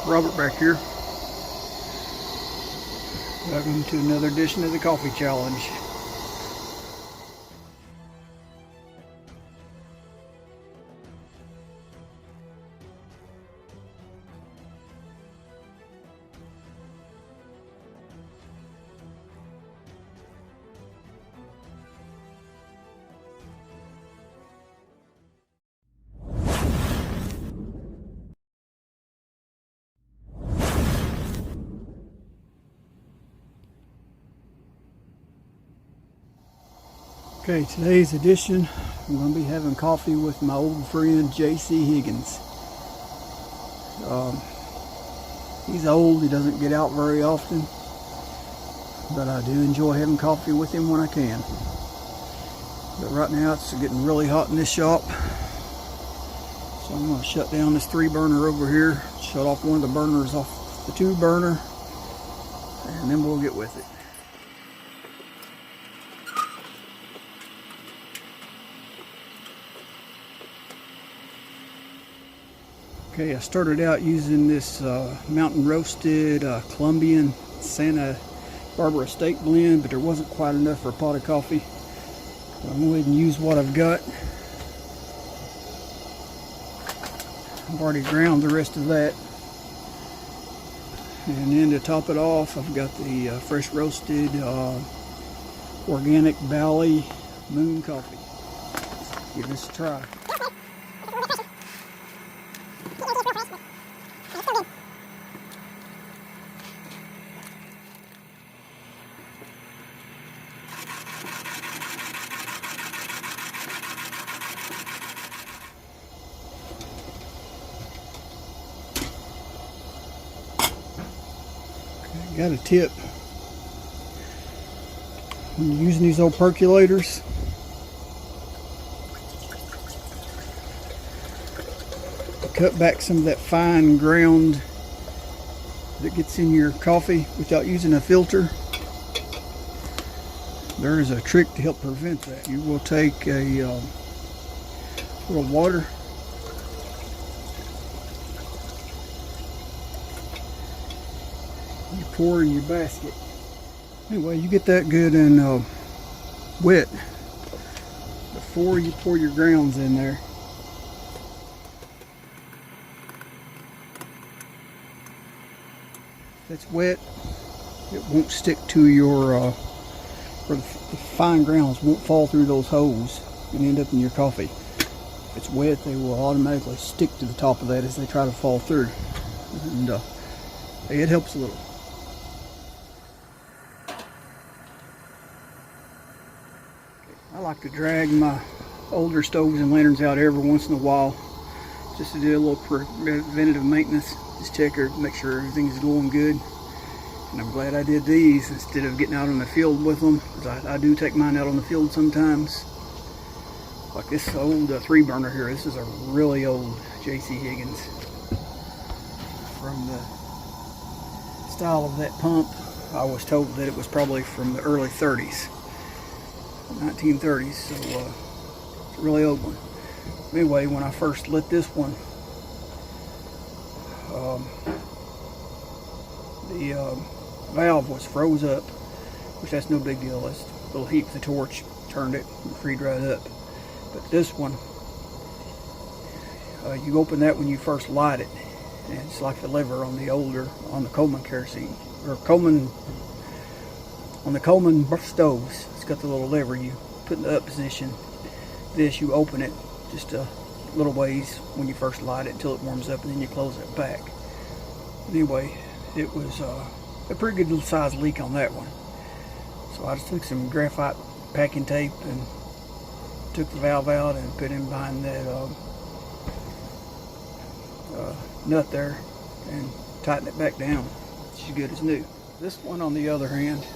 Robert back here. Welcome to another edition of the Coffee Challenge. Okay, today's edition, I'm going to be having coffee with my old friend JC Higgins. He's old, he doesn't get out very often, but I do enjoy having coffee with him when I can. But right now it's getting really hot in this shop, so I'm going to shut down this 3-burner over here, shut off one of the burners off the 2-burner, and then we'll get with it. Okay, I started out using this mountain roasted Colombian Santa Barbara steak blend, but there wasn't quite enough for a pot of coffee. So I'm going to go ahead and use what I've got. I've already ground the rest of that. And then to top it off, I've got the fresh roasted organic Valley Moon coffee. Give this a try. Got a tip when you're using these old percolators. Cut back some of that fine ground that gets in your coffee without using a filter. There is a trick to help prevent that. You will take a little water, you pour in your basket. Anyway, you get that good and wet before you pour your grounds in there. If it's wet, it won't stick to your, or the fine grounds won't fall through those holes and end up in your coffee. If it's wet, they will automatically stick to the top of that as they try to fall through. And it helps a little. I like to drag my older stoves and lanterns out every once in a while just to do a little preventative maintenance. Just check her, make sure everything's going good. And I'm glad I did these instead of getting out on the field with them, because I do take mine out on the field sometimes. Like this old 3-burner here. This is a really old JC Higgins. From the style of that pump, I was told that it was probably from the early 30s. 1930s, so it's a really old one. Anyway, when I first lit this one, the valve was froze up, which that's no big deal. It's a little heat with the torch, turned it, and freed right up. But this one, you open that when you first light it, and it's like the lever on the Coleman kerosene, or on the Coleman stoves. It's got the little lever you put in the up position. This, you open it just a little ways when you first light it until it warms up, and then you close it back. Anyway, it was a pretty good size leak on that one. So I just took some graphite packing tape and took the valve out and put it behind that nut there and tightened it back down. It's as good as new. This one, on the other hand,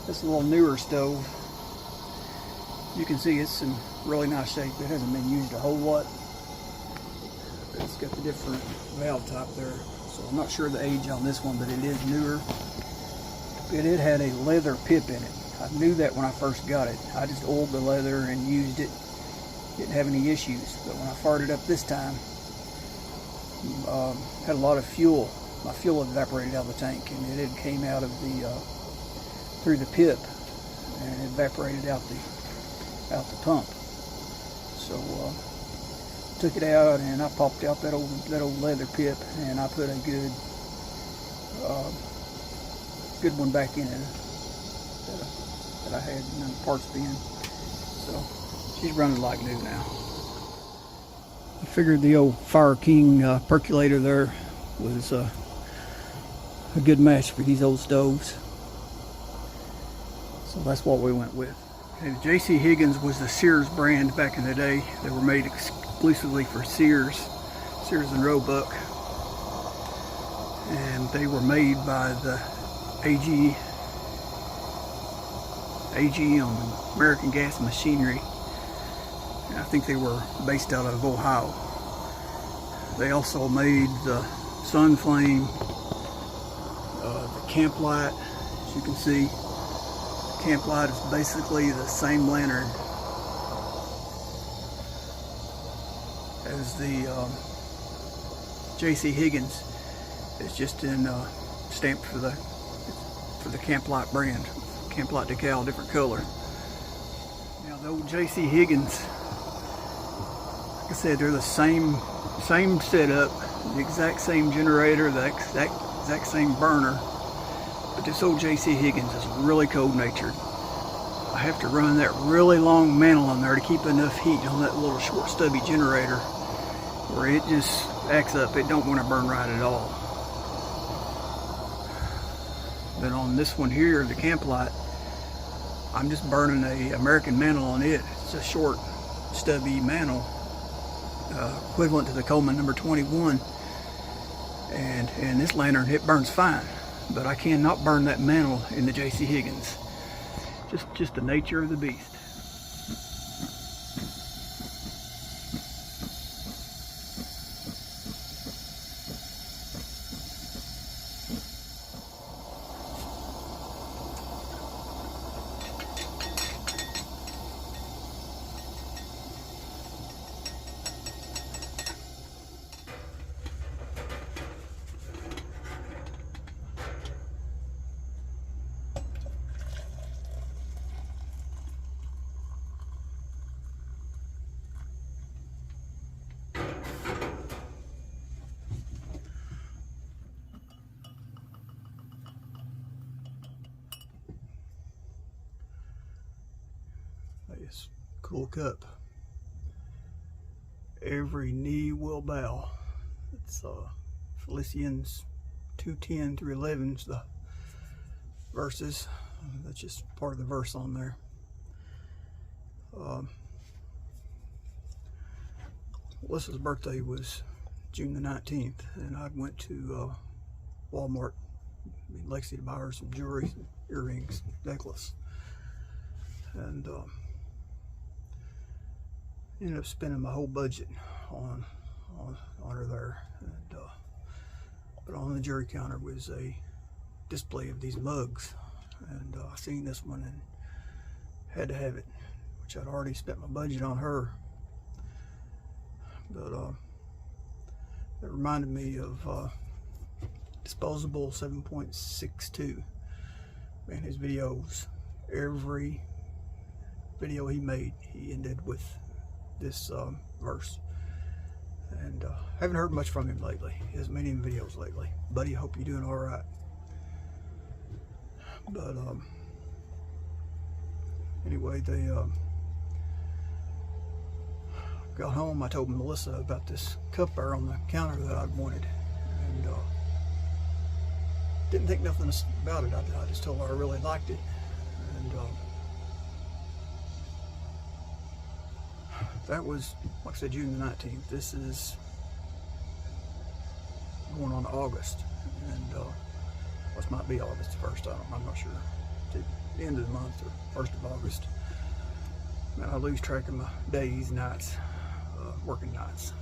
this little newer stove, you can see it's in really nice shape. It hasn't been used a whole lot. It's got the different valve type there. So I'm not sure the age on this one, but it is newer. But it had a leather pip in it. I knew that when I first got it. I just oiled the leather and used it. Didn't have any issues. But when I fired it up this time, had a lot of fuel my fuel had evaporated out of the tank, and it had came out of the through the pip and evaporated out the pump. So took it out, and I popped out that old leather pip, and I put a good one back in it that I had none of the parts bin. So she's running like new now. I figured the old Fire King percolator there was a good match for these old stoves. So that's what we went with. Okay, the JC Higgins was the Sears brand back in the day. They were made exclusively for Sears and Roebuck. And they were made by the AG on American Gas and Machinery. And I think they were based out of Ohio. They also made the Sun Flame, the Camp Light. As you can see, Camp Light is basically the same lantern as the JC Higgins. It's just in stamped for the Camp Light brand. Camp Light decal, different color. Now the old JC Higgins, like I said, they're the same setup, the exact same generator, the exact same burner. But this old JC Higgins is really cold natured. I have to run that really long mantle on there to keep enough heat on that little short stubby generator where it just acts up. It don't want to burn right at all. But on this one here, the Camp Light, I'm just burning a American mantle on it. It's a short stubby mantle, equivalent to the Coleman number 21. And this lantern, it burns fine. But I cannot burn that mantle in the JC Higgins. Just the nature of the beast. Nice cool cup. Every knee will bow. It's Philippians 2:10 through 11 is the verses. That's just part of the verse on there. Alyssa's birthday was June the 19th, and I went to Walmart in Lexi to buy her some jewelry, some earrings, necklace, and ended up spending my whole budget on her there. And but on the jewelry counter was a display of these mugs, and I seen this one and had to have it, which I'd already spent my budget on her. But it reminded me of Disposable 7.62. Man, his videos, every video he made, he ended with this verse. And haven't heard much from him lately. He hasn't made any videos lately. Buddy, I hope you're doing all right. But anyway, they got home. I told Melissa about this cup there on the counter that I'd wanted, and didn't think nothing about it. I just told her I really liked it, and that was, like I said, June the 19th. This is going on to August, and this might be August 1st. I'm not sure. It's the end of the month or 1st of August. Man, I lose track of my days, nights, working nights.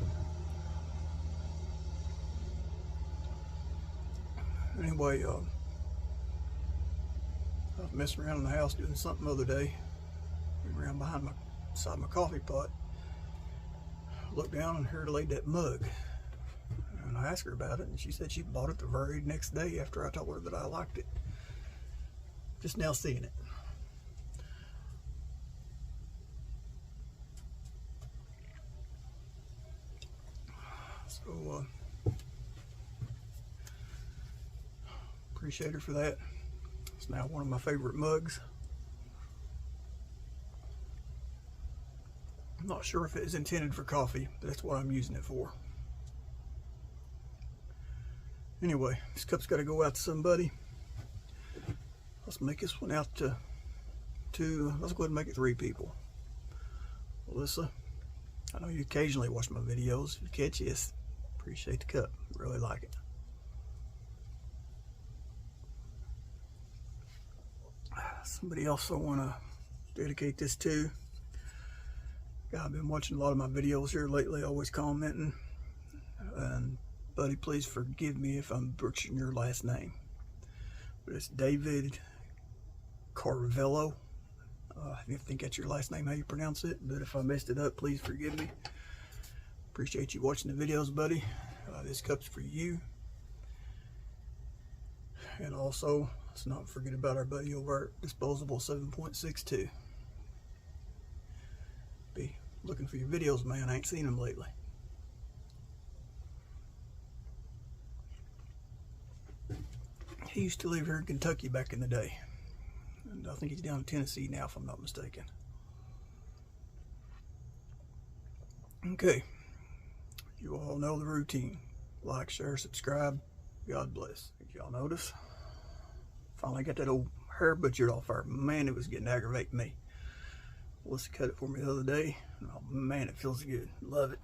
Anyway, I was messing around in the house doing something the other day. Went around behind beside my coffee pot. Looked down and here laid that mug. And I I asked her about it, and she said she bought it the very next day after I told her that I liked it. Just now seeing it. So, appreciate her for that. It's now one of my favorite mugs. I'm not sure if it is intended for coffee, but that's what I'm using it for. Anyway, this cup's got to go out to somebody. Let's make this one out to let's go ahead and make it 3 people. Alyssa, I know you occasionally watch my videos. If you catch this, appreciate the cup. Really like it. Somebody else I want to dedicate this to. I've been watching a lot of my videos here lately, always commenting. And buddy, please forgive me if I'm butchering your last name. But it's David Carvello. I think that's your last name, how you pronounce it. But if I messed it up, please forgive me. Appreciate you watching the videos, buddy. This cup's for you. And also, let's not forget about our buddy over at Disposable 7.62. Be looking for your videos, man. I ain't seen them lately. He used to live here in Kentucky back in the day. And I think he's down in Tennessee now, if I'm not mistaken. Okay. You all know the routine. Like, share, subscribe. God bless. Did y'all notice? Finally got that old hair butchered off her. Man, it was getting aggravating me. Melissa cut it for me the other day. Oh man, it feels good. Love it.